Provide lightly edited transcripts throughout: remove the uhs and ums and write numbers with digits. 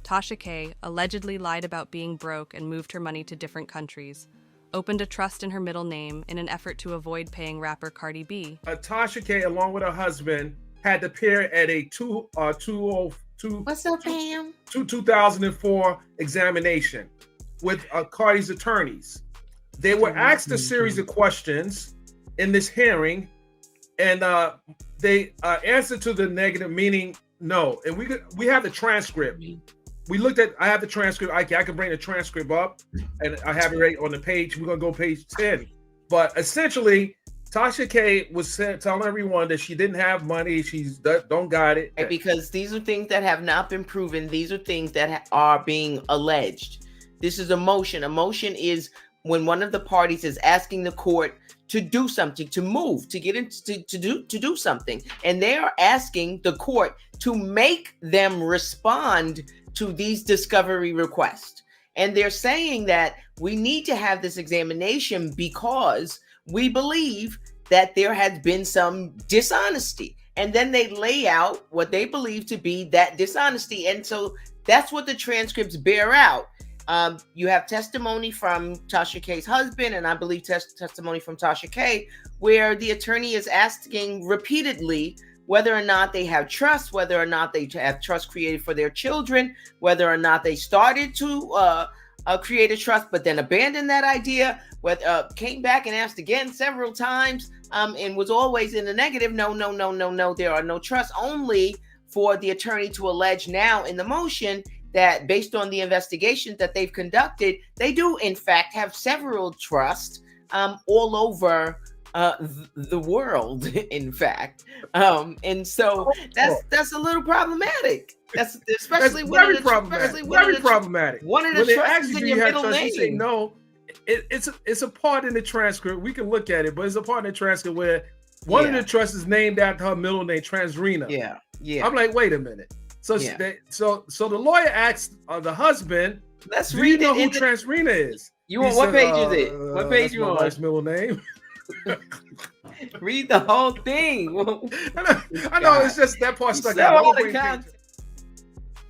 TashaK allegedly lied about being broke and moved her money to different countries, opened a trust in her middle name in an effort to avoid paying rapper Cardi B. TashaK, along with her husband, had to appear at a 2004 examination with Cardi's attorneys. They were asked a series of questions in this hearing, and they answered to the negative, meaning no. And we have the transcript. I have the transcript. I can bring the transcript up, and I have it right on the page. We're gonna go page 10. But essentially, TashaK was telling everyone that she didn't have money. She's don't got it. Because these are things that have not been proven. These are things that are being alleged. This is a motion. A motion is when one of the parties is asking the court to do something, to move, to get into to do something, and they are asking the court to make them respond to these discovery requests. And they're saying that we need to have this examination because we believe that there has been some dishonesty. And then they lay out what they believe to be that dishonesty. And so that's what the transcripts bear out. You have testimony from TashaK's husband, and I believe testimony from TashaK, where the attorney is asking repeatedly whether or not they have trust, whether or not they have trust created for their children, whether or not they started to create a trust, but then abandoned that idea, came back and asked again several times, and was always in the negative. No, there are no trusts, only for the attorney to allege now in the motion that based on the investigation that they've conducted, they do in fact have several trusts all over the world, in fact. And so that's a little problematic. That's especially very problematic. One of the trusts in your middle name. Say no. It's a part in the transcript. We can look at it, but it's a part in the transcript where one of the trusts is named after her middle name, Transrena. Yeah. I'm like, wait a minute. So so the lawyer asked the husband, let's do read you know who it. Transrena is? You want what page is it? What page you on? My wife's middle name. Read the whole thing. I know it's just that part stuck out.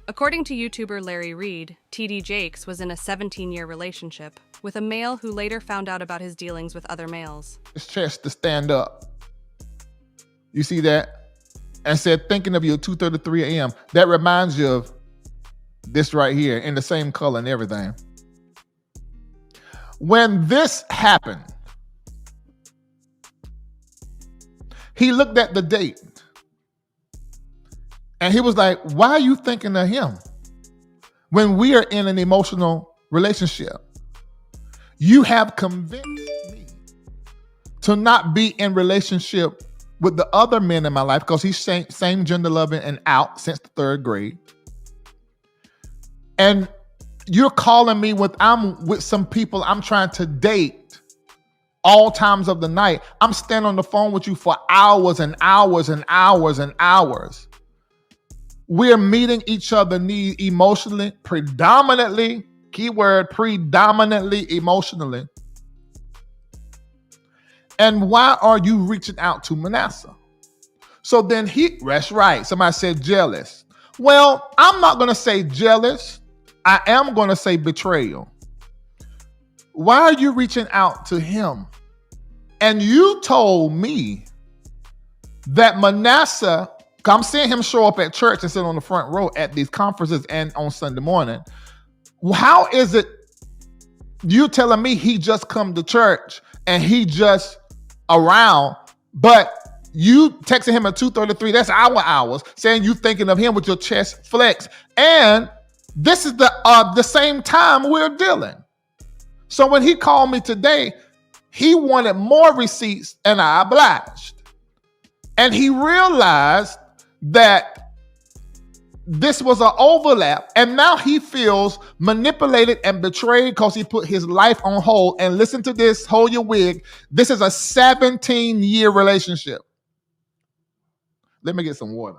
According to YouTuber Larry Reed, TdJakes was in a 17-year relationship with a male who later found out about his dealings with other males. His chest to stand up. You see that? And said, thinking of you at 2:33 a.m. That reminds you of this right here in the same color and everything. When this happened, he looked at the date and he was like, why are you thinking of him when we are in an emotional relationship? You have convinced me to not be in relationship with the other men in my life because he's same gender loving and out since the 3rd grade. And you're calling me I'm with some people I'm trying to date all times of the night. I'm standing on the phone with you for hours and hours and hours and hours. We're meeting each other needs emotionally, predominantly, keyword, predominantly emotionally. And why are you reaching out to Manasseh? So then that's right. Somebody said jealous. Well, I'm not going to say jealous. I am going to say betrayal. Why are you reaching out to him? And you told me that Manasseh, I'm seeing him show up at church and sit on the front row at these conferences and on Sunday morning. How is it you telling me he just come to church and he just around, but you texting him at 2:33, that's our hours, saying you thinking of him with your chest flex. And this is the same time we're dealing. So when he called me today, he wanted more receipts and I obliged. And he realized that this was an overlap, and now he feels manipulated and betrayed because he put his life on hold. And listen to this, hold your wig. This is a 17-year relationship. Let me get some water.